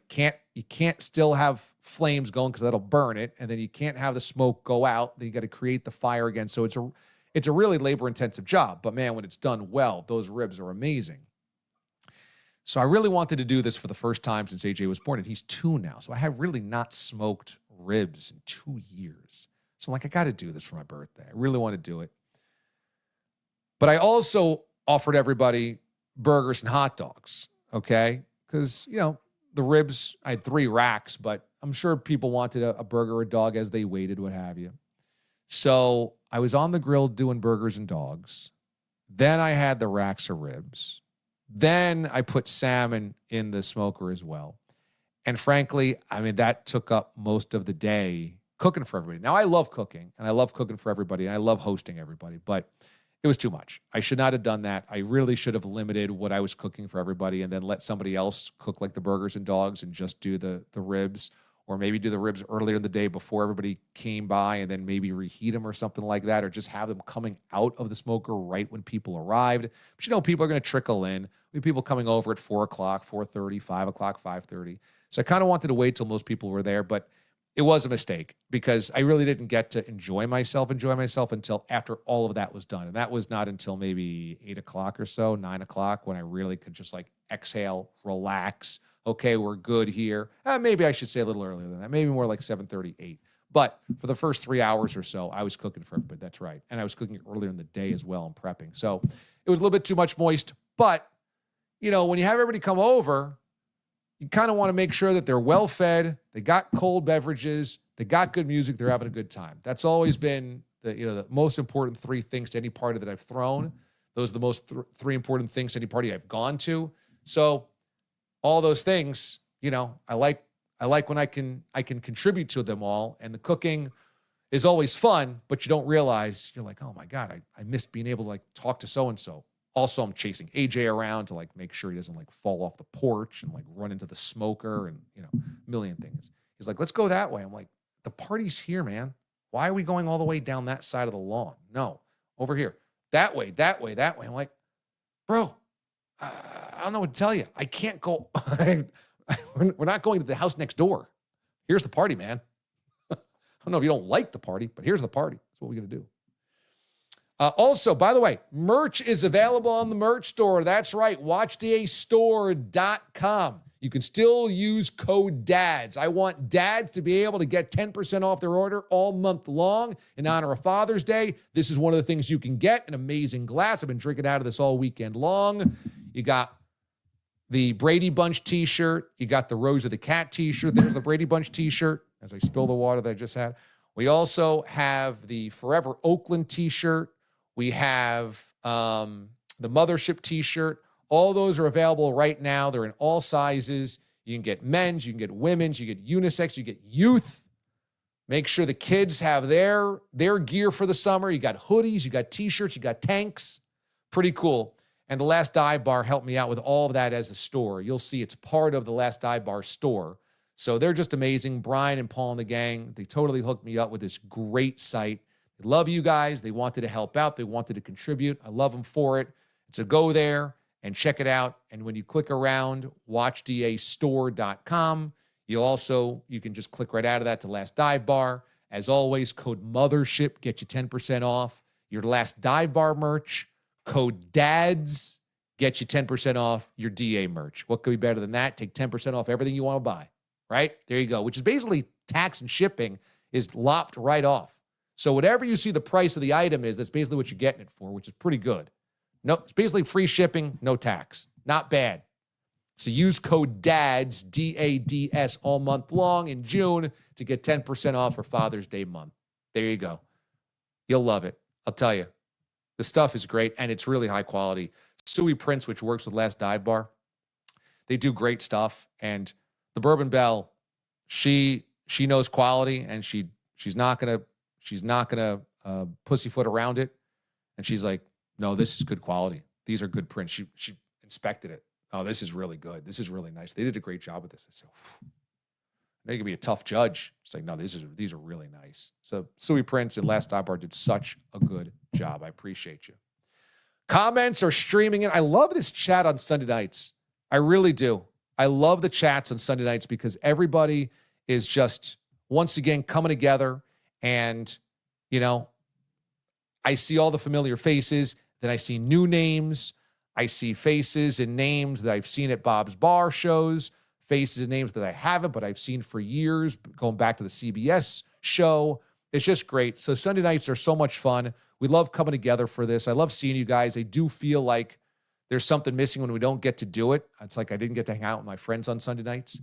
can't still have flames going because that'll burn it. And then you can't have the smoke go out. Then you got to create the fire again. So it's a really labor-intensive job. But man, when it's done well, those ribs are amazing. So I really wanted to do this for the first time since AJ was born, and he's 2 now. So I have really not smoked ribs in 2 years. So I'm like, I got to do this for my birthday. I really want to do it. But I also offered everybody burgers and hot dogs, okay? Because, the ribs, I had 3 racks, but I'm sure people wanted a burger or a dog as they waited, what have you. So I was on the grill doing burgers and dogs. Then I had the racks of ribs. Then I put salmon in the smoker as well. And frankly, that took up most of the day cooking for everybody. Now, I love cooking, and I love cooking for everybody, and I love hosting everybody, but it was too much. I should not have done that. I really should have limited what I was cooking for everybody and then let somebody else cook like the burgers and dogs and just do the ribs. or maybe do the ribs earlier in the day before everybody came by and then maybe reheat them or something like that, or just have them coming out of the smoker right when people arrived. But people are going to trickle in. We have people coming over at 4 o'clock, 4:30, 5 o'clock, 5:30. So I kind of wanted to wait till most people were there, but it was a mistake because I really didn't get to enjoy myself until after all of that was done. And that was not until maybe 8 o'clock or so, 9 o'clock, when I really could just like exhale, relax. Okay, we're good here. Maybe I should say a little earlier than that. Maybe more like 7:30, 8. But for the first 3 hours or so, I was cooking for everybody. That's right. And I was cooking earlier in the day as well and prepping. So it was a little bit too much moist. But, when you have everybody come over, you kind of want to make sure that they're well fed, they got cold beverages, they got good music, they're having a good time. That's always been the most important three things to any party that I've thrown. Those are the most three important things to any party I've gone to. So all those things, I like when I can contribute to them all. And the cooking is always fun, but you don't realize, you're like, oh my God, I miss being able to like talk to so-and-so. Also, I'm chasing AJ around to like make sure he doesn't like fall off the porch and like run into the smoker and, a million things. He's like, let's go that way. I'm like, the party's here, man. Why are we going all the way down that side of the lawn? No, over here. That way, that way, that way. I'm like, bro, I don't know what to tell you. I can't go. We're not going to the house next door. Here's the party, man. I don't know if you don't like the party, but here's the party. That's what we're going to do. Also, by the way, merch is available on the merch store. That's right, watchdastore.com. You can still use code DADS. I want dads to be able to get 10% off their order all month long in honor of Father's Day. This is one of the things you can get, an amazing glass. I've been drinking out of this all weekend long. You got the Brady Bunch t-shirt. You got the Rose of the Cat t-shirt. There's the Brady Bunch t-shirt as I spill the water that I just had. We also have the Forever Oakland t-shirt. We have the Mothership t-shirt. All those are available right now. They're in all sizes. You can get men's, you can get women's, you get unisex, you get youth. Make sure the kids have their gear for the summer. You got hoodies, you got t-shirts, you got tanks. Pretty cool. And the Last Dive Bar helped me out with all of that as a store. You'll see it's part of the Last Dive Bar store. So they're just amazing. Brian and Paul and the gang, they totally hooked me up with this great site. They love you guys. They wanted to help out. They wanted to contribute. I love them for it. So go there and check it out. And when you click around watchdastore.com, you can just click right out of that to Last Dive Bar. As always, code Mothership get you 10% off your Last Dive Bar merch. Code DADS get you 10% off your DA merch. What could be better than that? Take 10% off everything you want to buy, right? There you go, which is basically tax and shipping is lopped right off. So whatever you see the price of the item is, that's basically what you're getting it for, which is pretty good. No, it's basically free shipping, no tax. Not bad. So use code DADS, D-A-D-S, all month long in June to get 10% off for Father's Day month. There you go. You'll love it. I'll tell you. The stuff is great, and it's really high quality. Suey Prince, which works with Last Dive Bar, they do great stuff. And the Bourbon Belle, she knows quality, and she's not gonna pussyfoot around it. And she's like, no, this is good quality. These are good prints. She inspected it. Oh, this is really good. This is really nice. They did a great job with this. I said, they could be a tough judge. It's like, no, these are really nice. So Suey Prince and Last Dive Bar did such a good job. I appreciate you. Comments are streaming in. I love this chat on Sunday nights. I really do. I love the chats on Sunday nights because everybody is just, once again, coming together. And, I see all the familiar faces. Then I see new names. I see faces and names that I've seen at Bob's Bar shows, faces and names that I haven't, but I've seen for years, going back to the CBS show. It's just great. So Sunday nights are so much fun. We love coming together for this. I love seeing you guys. I do feel like there's something missing when we don't get to do it. It's like I didn't get to hang out with my friends on Sunday nights.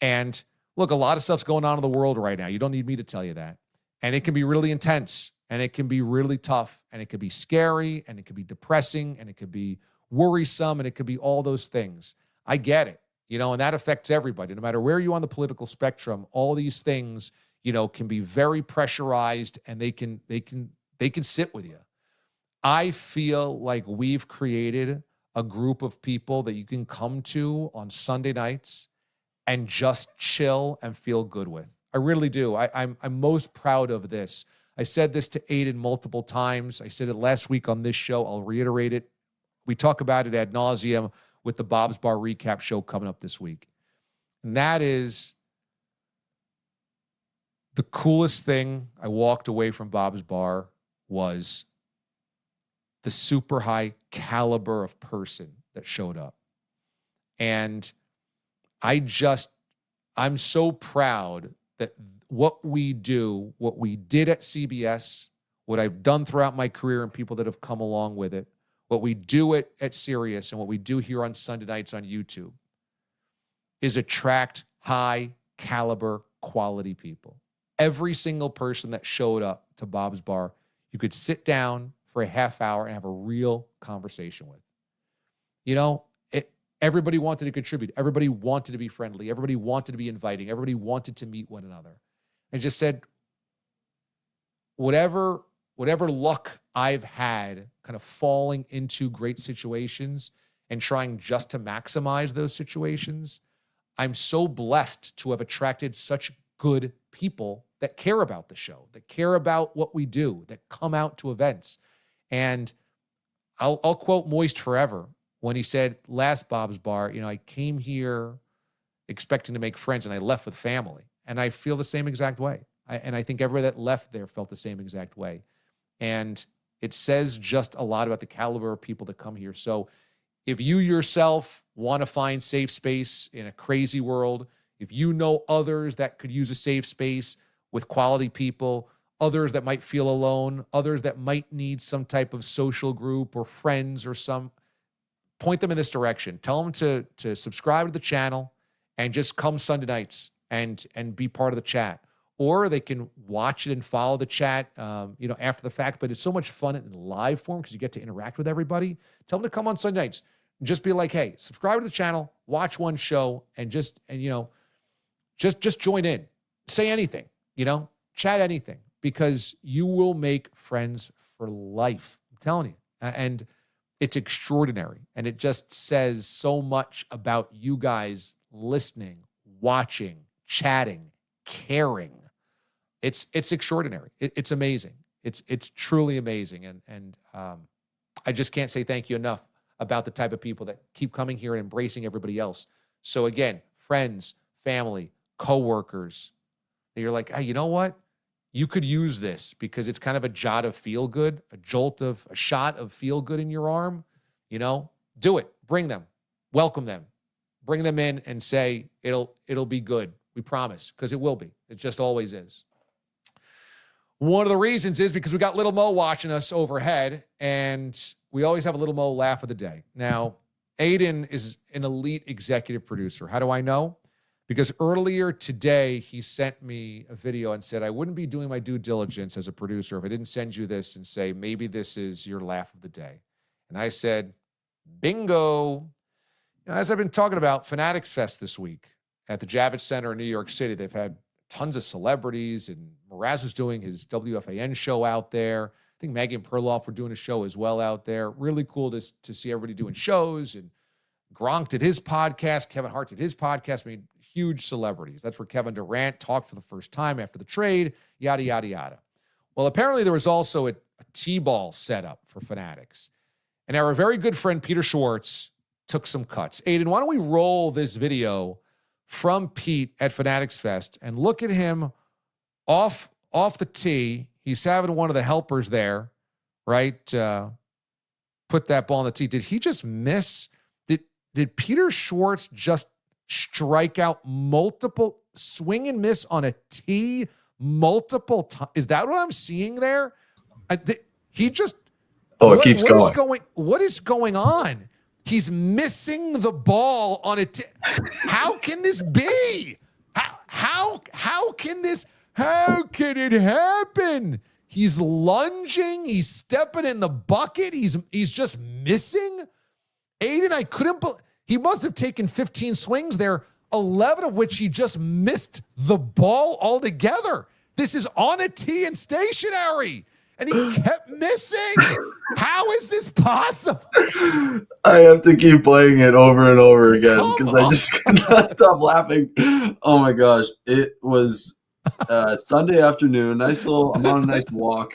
And look, a lot of stuff's going on in the world right now. You don't need me to tell you that. And it can be really intense, and it can be really tough, and it can be scary, and it can be depressing, and it could be worrisome, and it could be all those things. I get it, and that affects everybody. No matter where you are on the political spectrum, all these things, can be very pressurized, and they can sit with you. I feel like we've created a group of people that you can come to on Sunday nights and just chill and feel good with. I really do. I'm most proud of this. I said this to Aiden multiple times. I said it last week on this show. I'll reiterate it. We talk about it ad nauseum with the Bob's Bar recap show coming up this week. And that is the coolest thing I walked away from Bob's Bar was the super high caliber of person that showed up. And I'm so proud that what we do, what we did at CBS, what I've done throughout my career and people that have come along with it, what we do at Sirius and what we do here on Sunday nights on YouTube is attract high caliber quality people. Every single person that showed up to Bob's Bar, you could sit down for a half hour and have a real conversation with. You know, everybody wanted to contribute. Everybody wanted to be friendly. Everybody wanted to be inviting. Everybody wanted to meet one another. I just said, whatever luck I've had kind of falling into great situations and trying just to maximize those situations, I'm so blessed to have attracted such good people that care about the show, that care about what we do, that come out to events. And I'll quote Moist forever when he said, last Bob's Bar, you know, I came here expecting to make friends and I left with family. And I feel the same exact way. And I think everybody that left there felt the same exact way. And it says just a lot about the caliber of people that come here. So if you yourself want to find safe space in a crazy world, if you know others that could use a safe space with quality people, others that might feel alone, others that might need some type of social group or friends or point them in this direction. Tell them to subscribe to the channel and just come Sunday nights and be part of the chat. Or they can watch it and follow the chat, after the fact. But it's so much fun in live form because you get to interact with everybody. Tell them to come on Sunday nights. Just be like, hey, subscribe to the channel, watch one show, and just join in. Say anything, chat anything, because you will make friends for life. I'm telling you. And it's extraordinary. And it just says so much about you guys listening, watching, chatting, caring. It's extraordinary. It's amazing. It's truly amazing. And I just can't say thank you enough about the type of people that keep coming here and embracing everybody else. So again, friends, family, coworkers, that you're like, hey, you know what? You could use this because it's kind of a jot of feel good, a shot of feel good in your arm. Do it. Bring them, welcome them, bring them in and say, it'll be good. We promise, because it will be. It just always is. One of the reasons is because we got Little Mo watching us overhead, and we always have a Little Mo laugh of the day. Now, Aiden is an elite executive producer. How do I know? Because earlier today, he sent me a video and said, I wouldn't be doing my due diligence as a producer if I didn't send you this and say, maybe this is your laugh of the day. And I said, bingo. As I've been talking about Fanatics Fest this week at the Javits Center in New York City, they've had tons of celebrities, and Mraz was doing his WFAN show out there. I think Maggie and Perloff were doing a show as well out there. Really cool to see everybody doing shows. And Gronk did his podcast. Kevin Hart did his podcast. I mean, huge celebrities. That's where Kevin Durant talked for the first time after the trade, yada, yada, yada. Well, apparently there was also a T-ball set up for Fanatics. And our very good friend Peter Schwartz took some cuts. Aiden, why don't we roll this video from Pete at Fanatics Fest and look at him off the tee. He's having one of the helpers there, right? Put that ball on the tee. Did he just miss? Did Peter Schwartz just strike out multiple swing and miss on a tee multiple times? Is that what I'm seeing there? He just. Oh, it keeps going. What is going on? He's missing the ball on a tee. How can this be? How can it happen? He's lunging. He's stepping in the bucket. He's just missing. Aiden, I couldn't believe. He must have taken 15 swings there, 11 of which he just missed the ball altogether. This is on a tee and stationary. and he kept missing. How is this possible? I have to keep playing it over and over again because I just could not stop laughing. Oh my gosh. It was Sunday afternoon. I'm on a nice walk,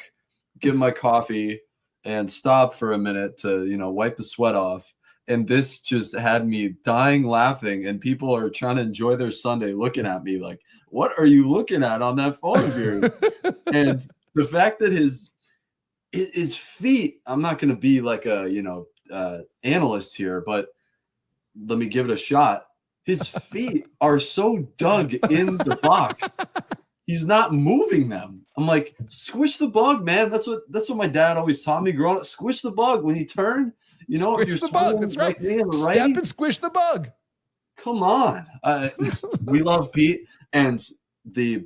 get my coffee, and stop for a minute to, wipe the sweat off. And this just had me dying laughing, and people are trying to enjoy their Sunday looking at me like, what are you looking at on that phone of yours? And the fact that his feet, I'm not going to be like a, analyst here, but let me give it a shot. His feet are so dug in the box. He's not moving them. I'm like, squish the bug, man. That's what my dad always taught me growing up. Squish the bug when you turn. Squish if you're the bug. That's right. Step and squish the bug. Come on. We love Pete. And the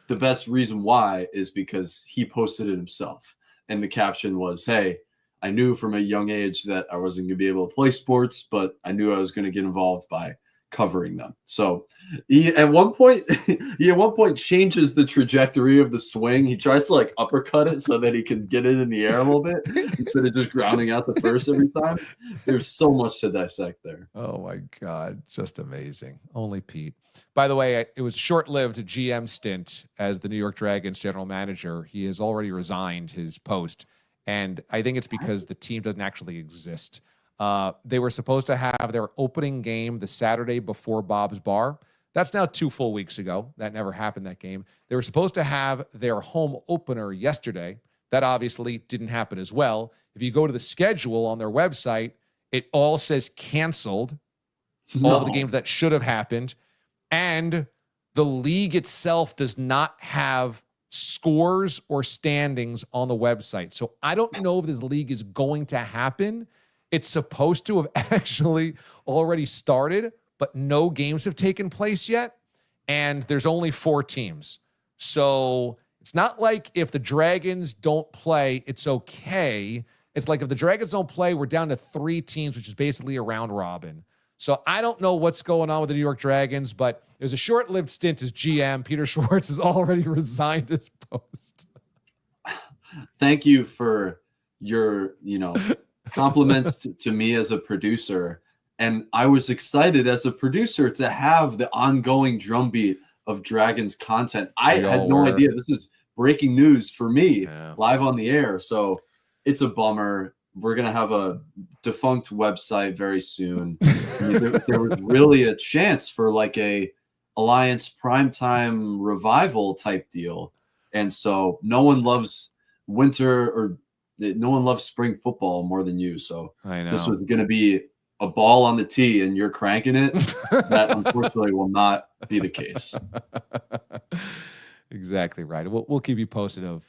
best reason why is because he posted it himself. And the caption was, hey, I knew from a young age that I wasn't going to be able to play sports, but I knew I was going to get involved by covering them. So he at one point changes the trajectory of the swing. He tries to like uppercut it so that he can get it in the air a little bit instead of just grounding out the first every time. There's so much to dissect there. Oh my God. Just amazing. Only Pete. By the way, it was a short-lived GM stint as the New York Dragons general manager. He has already resigned his post, and I think it's because the team doesn't actually exist. They were supposed to have their opening game the Saturday before Bob's Bar. That's now 2 full weeks ago. That never happened, that game. They were supposed to have their home opener yesterday. That obviously didn't happen as well. If you go to the schedule on their website, it all says canceled. All of the games that should have happened. And the league itself does not have scores or standings on the website. So I don't know if this league is going to happen. It's supposed to have actually already started, but no games have taken place yet. And there's only 4 teams. So it's not like if the Dragons don't play, it's okay. It's like if the Dragons don't play, we're down to 3 teams, which is basically a round robin. So I don't know what's going on with the New York Dragons, but it was a short-lived stint as GM. Peter Schwartz has already resigned his post. Thank you for your, compliments to me as a producer. And I was excited as a producer to have the ongoing drumbeat of Dragons content. I had no idea. This is breaking news for me live on the air. So it's a bummer. We're going to have a defunct website very soon. There was really a chance for like a Alliance primetime revival type deal. And so no one loves spring football more than you. So I know this was going to be a ball on the tee and you're cranking it. That unfortunately will not be the case. Exactly right. We'll keep you posted of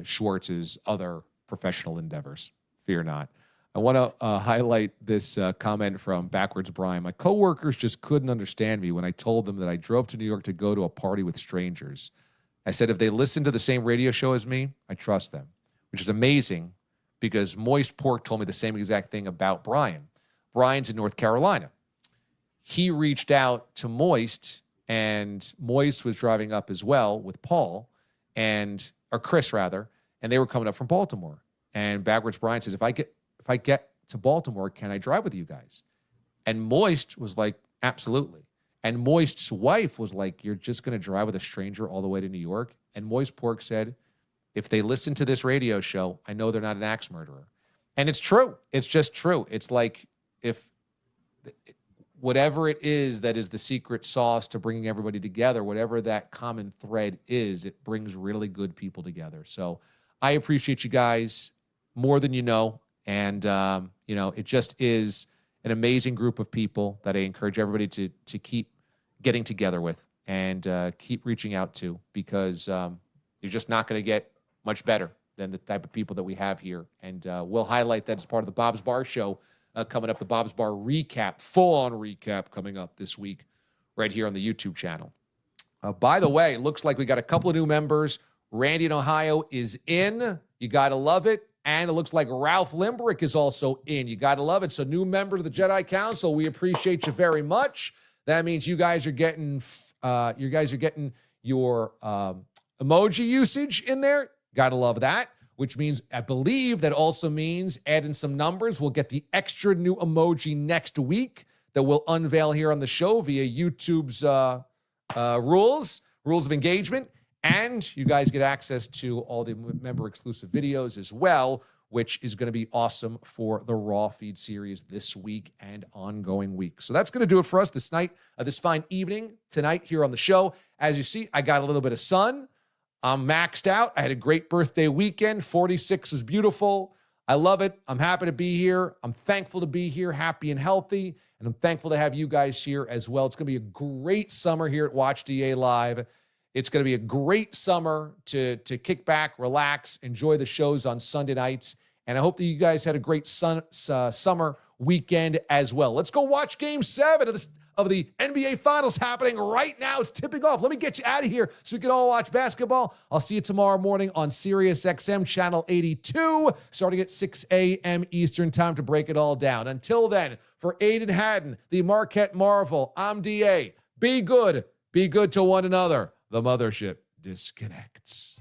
Schwartz's other professional endeavors. Fear not. I want to highlight this comment from Backwards Brian. My coworkers just couldn't understand me when I told them that I drove to New York to go to a party with strangers. I said, if they listen to the same radio show as me, I trust them, which is amazing because Moist Pork told me the same exact thing about Brian. Brian's in North Carolina. He reached out to Moist, and Moist was driving up as well with Paul, or Chris rather, and they were coming up from Baltimore. And Backwards Brian says, if I get to Baltimore, can I drive with you guys? And Moist was like, absolutely. And Moist's wife was like, you're just going to drive with a stranger all the way to New York? And Moist Pork said, if they listen to this radio show, I know they're not an axe murderer. And it's true. It's just true. It's like if whatever it is that is the secret sauce to bringing everybody together, whatever that common thread is, it brings really good people together. So I appreciate you guys more than you know. And, it just is an amazing group of people that I encourage everybody to keep getting together with and keep reaching out to, because you're just not going to get much better than the type of people that we have here. And we'll highlight that as part of the Bob's Bar show coming up, the Bob's Bar recap, full-on recap coming up this week right here on the YouTube channel. By the way, looks like we got a couple of new members. Randy in Ohio is in. You got to love it. And it looks like Ralph Limbrick is also in. You got to love it. So new member of the Jedi Council, we appreciate you very much. That means you guys are getting your emoji usage in there. Got to love that. which means I believe that also means adding some numbers. We'll get the extra new emoji next week that we'll unveil here on the show via YouTube's rules of engagement. And you guys get access to all the member exclusive videos as well, which is going to be awesome for the Raw feed series this week and ongoing week. So that's going to do it for us this night, this fine evening tonight here on the show. As you see, I got a little bit of sun. I'm maxed out. I had a great birthday weekend. 46 was beautiful. I love it. I'm happy to be here. I'm thankful to be here, happy and healthy. And I'm thankful to have you guys here as well. It's going to be a great summer here at Watch D.A Live. It's going to be a great summer to kick back, relax, enjoy the shows on Sunday nights. And I hope that you guys had a great summer weekend as well. Let's go watch Game 7 of the NBA Finals happening right now. It's tipping off. Let me get you out of here so we can all watch basketball. I'll see you tomorrow morning on Sirius XM Channel 82, starting at 6 a.m. Eastern Time to break it all down. Until then, for Aiden Haddon, the Marquette Marvel, I'm D.A. Be good. Be good to one another. The mothership disconnects.